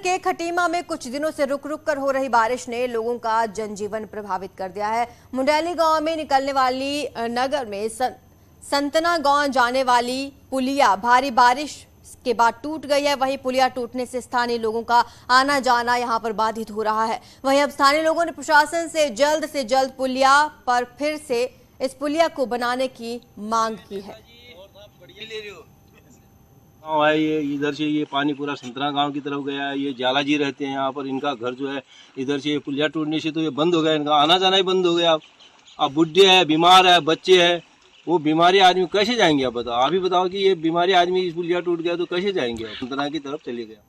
के खटीमा में कुछ दिनों से रुक रुक कर हो रही बारिश ने लोगों का जनजीवन प्रभावित कर दिया है। मुंडेली गांव में निकलने वाली नगर में संतना गांव जाने वाली पुलिया भारी बारिश के बाद टूट गई है। वहीं पुलिया टूटने से स्थानीय लोगों का आना जाना यहां पर बाधित हो रहा है। वहीं अब स्थानीय लोगों ने प्रशासन से जल्द पुलिया पर फिर से इस पुलिया को बनाने की मांग की है। ये इधर से ये पानी पूरा संतरा गांव की तरफ गया है। ये जाला जी रहते हैं यहाँ पर, इनका घर जो है इधर से पुलिया टूटने से तो ये बंद हो गया, इनका आना जाना ही बंद हो गया। अब बुढ़े हैं, बीमार है, बच्चे हैं, वो बीमारी आदमी कैसे जाएंगे? आप बताओ, आप ही बताओ कि ये बीमारी आदमी इस पुलिया टूट गया तो कैसे जाएंगे? संतरा की तरफ चले गया।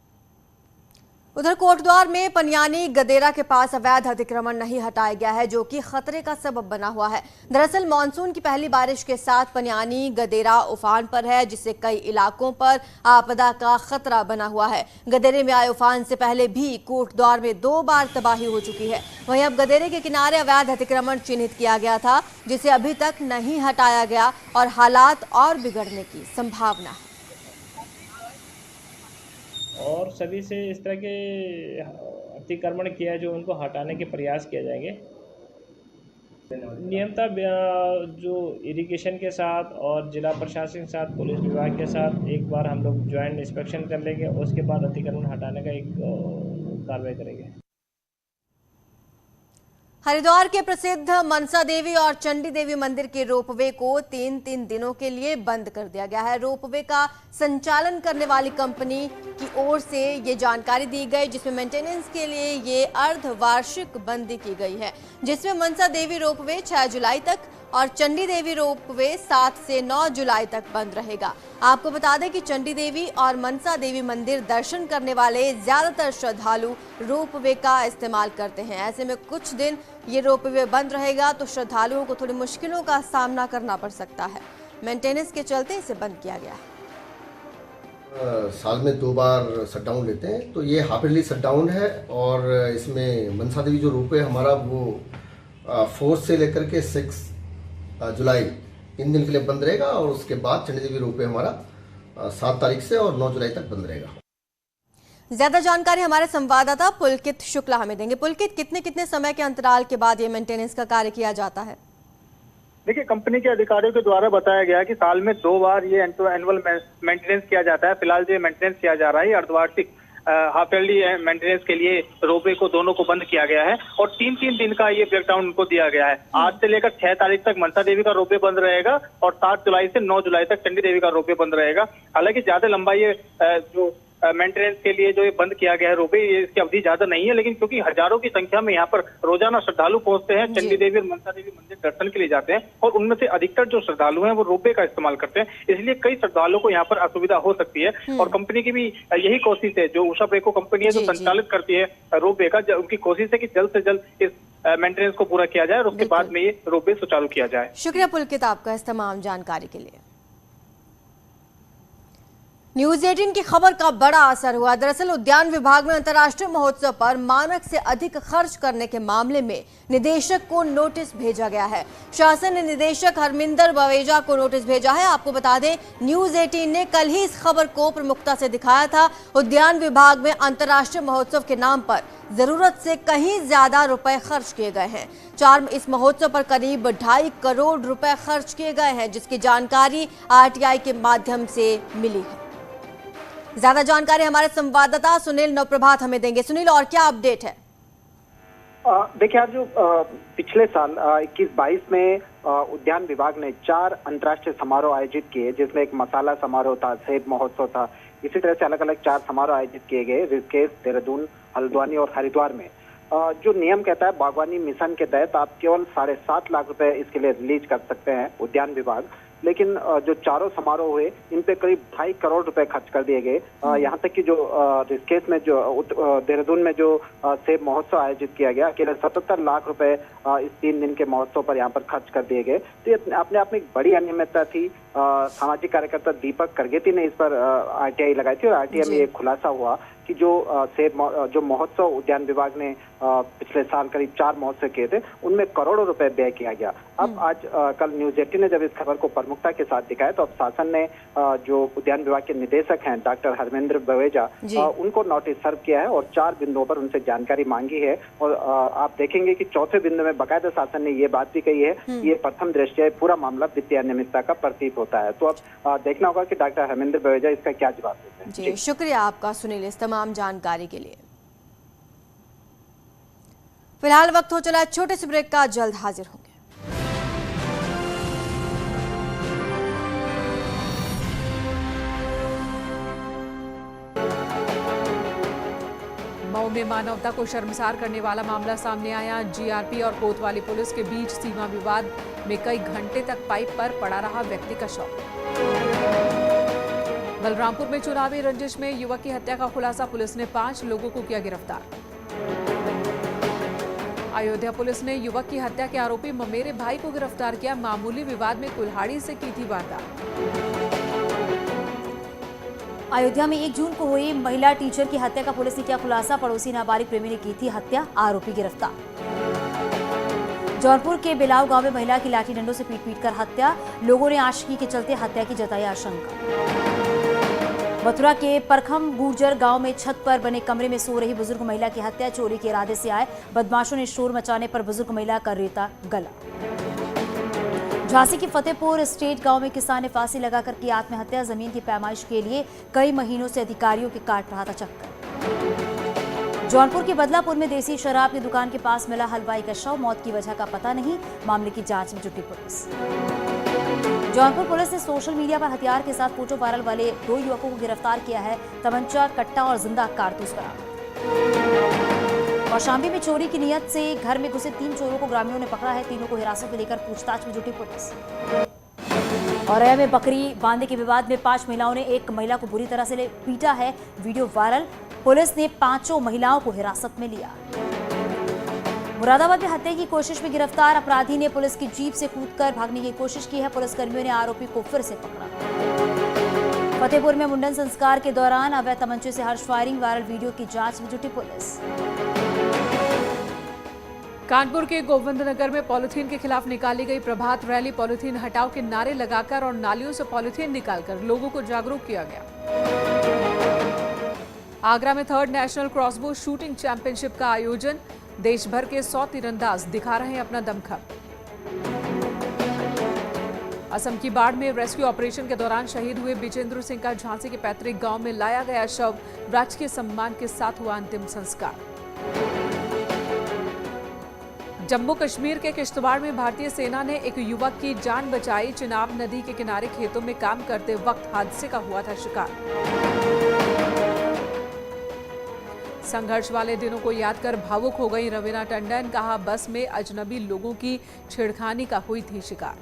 उधर कोटद्वार में पनियानी गदेरा के पास अवैध अतिक्रमण नहीं हटाया गया है, जो कि खतरे का सबब बना हुआ है। दरअसल मानसून की पहली बारिश के साथ पनियानी गदेरा उफान पर है, जिससे कई इलाकों पर आपदा का खतरा बना हुआ है। गदेरे में आए उफान से पहले भी कोटद्वार में 2 बार तबाही हो चुकी है। वहीं अब गदेरे के किनारे अवैध अतिक्रमण चिन्हित किया गया था, जिसे अभी तक नहीं हटाया गया और हालात और बिगड़ने की संभावना है। और सभी से इस तरह के अतिक्रमण किया है जो उनको हटाने के प्रयास किए जाएंगे। नियमतः जो इरिगेशन के साथ और जिला प्रशासन के साथ, पुलिस विभाग के साथ एक बार हम लोग ज्वाइंट इंस्पेक्शन कर लेंगे, उसके बाद अतिक्रमण हटाने का एक कार्रवाई करेंगे। हरिद्वार के प्रसिद्ध मनसा देवी और चंडी देवी मंदिर के रोपवे को 3 दिनों के लिए बंद कर दिया गया है। रोपवे का संचालन करने वाली कंपनी की ओर से ये जानकारी दी गई, जिसमें मेंटेनेंस के लिए ये अर्धवार्षिक बंदी की गई है, जिसमें मनसा देवी रोपवे 6 जुलाई तक और चंडी देवी रोपवे 7 से 9 जुलाई तक बंद रहेगा। आपको बता दें कि चंडी देवी और मनसा देवी मंदिर दर्शन करने वाले ज्यादातर श्रद्धालु रोपवे का इस्तेमाल करते हैं। ऐसे में कुछ दिन ये रोपवे बंद रहेगा तो श्रद्धालुओं को थोड़ी मुश्किलों का सामना करना पड़ सकता है। मेंटेनेंस के चलते इसे बंद किया गया है। साल में 2 बार शटडाउन लेते हैं, तो ये हाफ ईयरली शटडाउन है। और इसमें मनसा देवी जो रोपवे हमारा वो 4 से लेकर के 6 जुलाई 3 दिन के लिए बंद रहेगा, और उसके बाद चंडी देवी रोपवे हमारा 7 तारीख से और 9 जुलाई तक बंद रहेगा। ज्यादा जानकारी हमारे संवाददाता पुलकित शुक्ला हमें देंगे। पुलकित, कितने समय के अंतराल के बाद ये मेंटेनेंस का कार्य किया जाता है? देखिए, कंपनी के अधिकारियों के द्वारा बताया गया कि साल में 2 बार ये एनुअल मेंटेनेंस किया जाता है। फिलहाल जो मेंटेनेंस किया जा रहा है अर्धवार्षिक हाफ ईयरली मेंटेनेंस के लिए रोपवे को दोनों को बंद किया गया है और 3 दिन का ये ब्रेकडाउन उनको दिया गया है। आज से लेकर 6 तारीख तक मनसा देवी का रोपवे बंद रहेगा और 7 जुलाई से 9 जुलाई तक चंडी देवी का रोपवे बंद रहेगा। हालांकि ज्यादा लंबा ये जो मेंटेनेंस के लिए जो ये बंद किया गया है रोपवे, ये इसकी अवधि ज्यादा नहीं है, लेकिन क्योंकि हजारों की संख्या में यहाँ पर रोजाना श्रद्धालु पहुंचते हैं, चंडी देवी और मनसा देवी मंदिर दर्शन के लिए जाते हैं और उनमें से अधिकतर जो श्रद्धालु हैं वो रोपवे का इस्तेमाल करते हैं, इसलिए कई श्रद्धालुओं को यहाँ पर असुविधा हो सकती है। और कंपनी की भी यही कोशिश है, जो उषा ब्रेको कंपनी है जो संचालित करती है रोपवे का, उनकी कोशिश है कि जल्द से जल्द इस मेंटेनेंस को पूरा किया जाए और उसके बाद में ये रोपवे सुचारू किया जाए। शुक्रिया पुलकित आपका इस तमाम जानकारी के लिए। न्यूज 18 की खबर का बड़ा असर हुआ। दरअसल उद्यान विभाग में अंतर्राष्ट्रीय महोत्सव पर मानक से अधिक खर्च करने के मामले में निदेशक को नोटिस भेजा गया है। शासन ने निदेशक हरमिंदर बवेजा को नोटिस भेजा है। आपको बता दें, न्यूज 18 ने कल ही इस खबर को प्रमुखता से दिखाया था। उद्यान विभाग में अंतर्राष्ट्रीय महोत्सव के नाम पर जरूरत से कहीं ज्यादा रुपए खर्च किए गए हैं। इस महोत्सव पर करीब 2.5 करोड़ रुपए खर्च किए गए हैं, जिसकी जानकारी RTI के माध्यम से मिली है। ज्यादा जानकारी हमारे संवाददाता सुनील नवप्रभात हमें देंगे। सुनील, और क्या अपडेट है? देखिए, आज जो पिछले साल 21-22 में उद्यान विभाग ने 4 अंतर्राष्ट्रीय समारोह आयोजित किए, जिसमें एक मसाला समारोह था, सेब महोत्सव था। इसी तरह से अलग अलग 4 समारोह आयोजित किए गए ऋषिकेश, देहरादून, हल्द्वानी और हरिद्वार में। जो नियम कहता है बागवानी मिशन के तहत आप केवल 7.5 लाख रुपए इसके लिए रिलीज कर सकते हैं उद्यान विभाग, लेकिन जो चारों समारोह हुए इन पे करीब 2.5 करोड़ रुपए खर्च कर दिए गए। यहाँ तक कि जो ऋषिकेश में, जो देहरादून में जो सेब महोत्सव आयोजित किया गया, केवल 77 लाख रुपए इस 3 दिन के महोत्सव पर यहाँ पर खर्च कर दिए गए। तो ये अपने आप में एक बड़ी अनियमितता थी। सामाजिक कार्यकर्ता दीपक करगेती ने इस पर आरटीआई लगाई थी और आरटीआई में एक खुलासा हुआ कि जो महोत्सव उद्यान विभाग ने पिछले साल करीब 4 महोत्सव किए थे, उनमें करोड़ों रुपए व्यय किया गया। अब आज कल न्यूज 18 ने जब इस खबर को प्रमुखता के साथ दिखाया तो अब शासन ने जो उद्यान विभाग के निदेशक हैं डॉक्टर हरमेंद्र बवेजा, उनको नोटिस सर्व किया है और 4 बिंदुओं पर उनसे जानकारी मांगी है। और आप देखेंगे कि चौथे बिंदु में बाकायदा शासन ने ये बात भी कही है कि ये प्रथम दृष्टया पूरा मामला वित्तीय अनियमितता का प्रतीत होता है। तो अब देखना होगा कि डॉक्टर हरमेंद्र बवेजा इसका क्या जवाब देते हैं। जी, शुक्रिया आपका सुनील इस तमाम जानकारी के लिए। फिलहाल वक्त हो चला छोटे से ब्रेक का, जल्द हाजिर होंगे। मऊ में मानवता को शर्मसार करने वाला मामला सामने आया। जीआरपी और कोतवाली पुलिस के बीच सीमा विवाद में कई घंटे तक पाइप पर पड़ा रहा व्यक्ति का शव। बलरामपुर में चुनावी रंजिश में युवक की हत्या का खुलासा, पुलिस ने 5 लोगों को किया गिरफ्तार। अयोध्या पुलिस ने युवक की हत्या के आरोपी ममेरे भाई को गिरफ्तार किया। मामूली विवाद में कुल्हाड़ी से की थी वारदात। अयोध्या में 1 जून को हुई महिला टीचर की हत्या का पुलिस ने किया खुलासा, पड़ोसी नाबालिग प्रेमी ने की थी हत्या, आरोपी गिरफ्तार। जौनपुर के बिलाव गांव में महिला की लाठी डंडों से पीट कर हत्या, लोगों ने आशिकी के चलते हत्या की जताई आशंका। मथुरा के परखम गुर्जर गांव में छत पर बने कमरे में सो रही बुजुर्ग महिला की हत्या, चोरी के इरादे से आए बदमाशों ने शोर मचाने पर बुजुर्ग महिला का रेता गला। झांसी के फतेहपुर स्टेट गांव में किसान ने फांसी लगाकर की आत्महत्या, जमीन की पैमाइश के लिए कई महीनों से अधिकारियों के काट रहा था चक्कर। जौनपुर के बदलापुर में देसी शराब की दुकान के पास मिला हलवाई का शव, मौत की वजह का पता नहीं, मामले की जांच में जुटी पुलिस। जौनपुर पुलिस ने सोशल मीडिया पर हथियार के साथ फोटो वायरल वाले 2 युवकों को गिरफ्तार किया है, तमंचा, कट्टा और जिंदा कारतूस बरामद। कौशाम्बी में चोरी की नियत से घर में घुसे 3 चोरों को ग्रामीणों ने पकड़ा है, तीनों को हिरासत में लेकर पूछताछ में जुटी पुलिस। औरैया में बकरी बांधने के विवाद में 5 महिलाओं ने एक महिला को बुरी तरह से पीटा है, वीडियो वायरल, पुलिस ने 5 महिलाओं को हिरासत में लिया। मुरादाबाद में हत्या की कोशिश में गिरफ्तार अपराधी ने पुलिस की जीप से कूदकर भागने की कोशिश की है, पुलिसकर्मियों ने आरोपी को फिर से पकड़ा। फतेहपुर में मुंडन संस्कार के दौरान अवैध तमंचे से हर्ष फायरिंग, वायरल वीडियो की जांच में जुटी पुलिस। कानपुर के गोविंदनगर में पॉलिथीन के खिलाफ निकाली गई प्रभात रैली, पॉलिथीन हटाओ के नारे लगाकर और नालियों से पॉलिथीन निकालकर लोगों को जागरूक किया गया। आगरा में 3rd national crossbow shooting championship का आयोजन, देश भर के 100 तीरंदाज दिखा रहे हैं अपना दमखम। असम की बाढ़ में रेस्क्यू ऑपरेशन के दौरान शहीद हुए बिजेंद्र सिंह का झांसी के पैतृक गांव में लाया गया शव, राजकीय सम्मान के साथ हुआ अंतिम संस्कार। जम्मू कश्मीर के किश्तवाड़ में भारतीय सेना ने एक युवक की जान बचाई, चिनाब नदी के किनारे खेतों में काम करते वक्त हादसे का हुआ था शिकार। संघर्ष वाले दिनों को याद कर भावुक हो गई रवीना टंडन, कहा बस में अजनबी लोगों की छेड़खानी का हुई थी शिकार।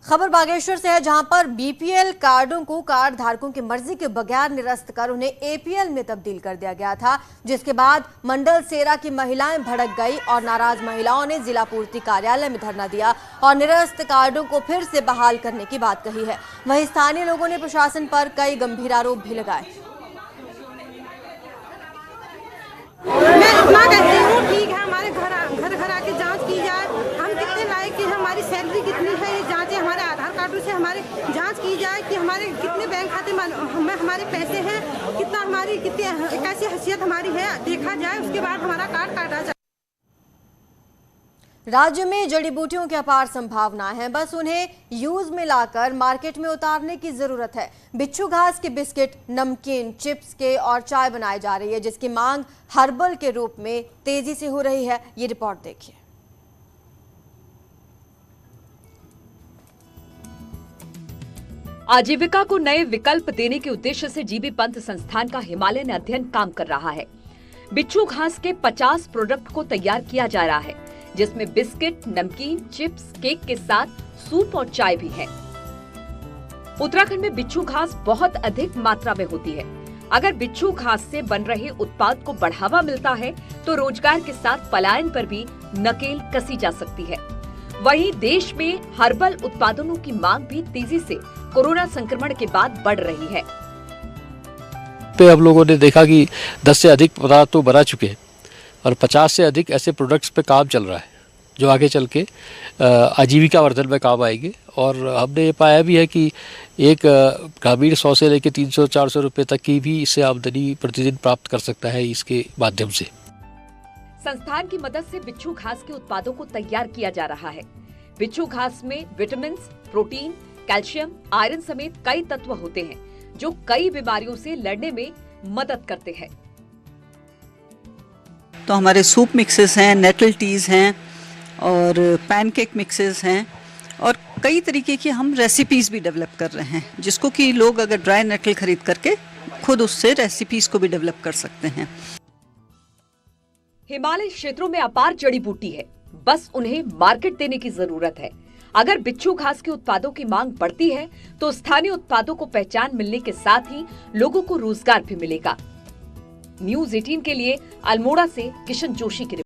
खबर बागेश्वर से है, जहां पर बीपीएल कार्डों को कार्ड धारकों की मर्जी के बगैर निरस्त कर उन्हें एपीएल में तब्दील कर दिया गया था, जिसके बाद मंडल सेरा की महिलाएं भड़क गई और नाराज महिलाओं ने जिला पूर्ति कार्यालय में धरना दिया और निरस्त कार्डों को फिर से बहाल करने की बात कही है। वहीं स्थानीय लोगों ने प्रशासन पर कई गंभीर आरोप भी लगाए। मैं इतना कहती हूँ, ठीक है, हमारे घर आके जांच की जाए, हम कितने लायक की, हमारी सैलरी कितनी है, ये जांचें, हमारे आधार कार्ड से हमारे जांच की जाए कि हमारे कितने बैंक खाते में हमारे पैसे हैं, कितना हमारी कितनी कैसी हैसियत हमारी है, देखा जाए, उसके बाद हमारा कार्ड काटा जाए। राज्य में जड़ी बूटियों की अपार संभावनाएं हैं, बस उन्हें यूज में लाकर मार्केट में उतारने की जरूरत है। बिच्छू घास के बिस्किट, नमकीन, चिप्स के और चाय बनाई जा रही है, जिसकी मांग हर्बल के रूप में तेजी से हो रही है। ये रिपोर्ट देखिए। आजीविका को नए विकल्प देने के उद्देश्य से जीबी पंत संस्थान का हिमालयन अध्ययन काम कर रहा है। बिच्छू घास के 50 प्रोडक्ट को तैयार किया जा रहा है, जिसमें बिस्किट, नमकीन, चिप्स, केक के साथ सूप और चाय भी है। उत्तराखंड में बिच्छू घास बहुत अधिक मात्रा में होती है। अगर बिच्छू घास से बन रहे उत्पाद को बढ़ावा मिलता है तो रोजगार के साथ पलायन पर भी नकेल कसी जा सकती है। वहीं देश में हर्बल उत्पादनों की मांग भी तेजी से कोरोना संक्रमण के बाद बढ़ रही है। पे हम लोगों ने देखा कि 10 से अधिक पदार्थ तो बना चुके हैं और 50 से अधिक ऐसे प्रोडक्ट्स पे काम चल रहा है जो आगे चल के आजीविका वर्धन में काम आएंगे। और हमने ये पाया भी है कि एक ग्रामीण 100 से लेकर 300-400 रुपये तक की भी इससे आमदनी प्रतिदिन प्राप्त कर सकता है इसके माध्यम से। संस्थान की मदद से बिच्छू घास के उत्पादों को तैयार किया जा रहा है। बिच्छू घास में विटामिन, प्रोटीन, कैल्शियम, आयरन समेत कई तत्व होते हैं जो कई बीमारियों से लड़ने में मदद करते हैं। तो हमारे सूप मिक्सेस हैं, नेटल टीज हैं और पैनकेक मिक्सेस हैं और कई तरीके की हम रेसिपीज भी डेवलप कर रहे हैं, जिसको कि लोग अगर ड्राई नेटल खरीद करके खुद उससे रेसिपीज को भी डेवलप कर सकते हैं। हिमालय क्षेत्रों में अपार जड़ी बूटी है, बस उन्हें मार्केट देने की जरूरत है। अगर बिच्छू घास के उत्पादों की मांग बढ़ती है तो स्थानीय उत्पादों को पहचान मिलने के साथ ही लोगों को रोजगार भी मिलेगा। न्यूज़ 18 के लिए अल्मोड़ा से किशन जोशी की रिपोर्ट।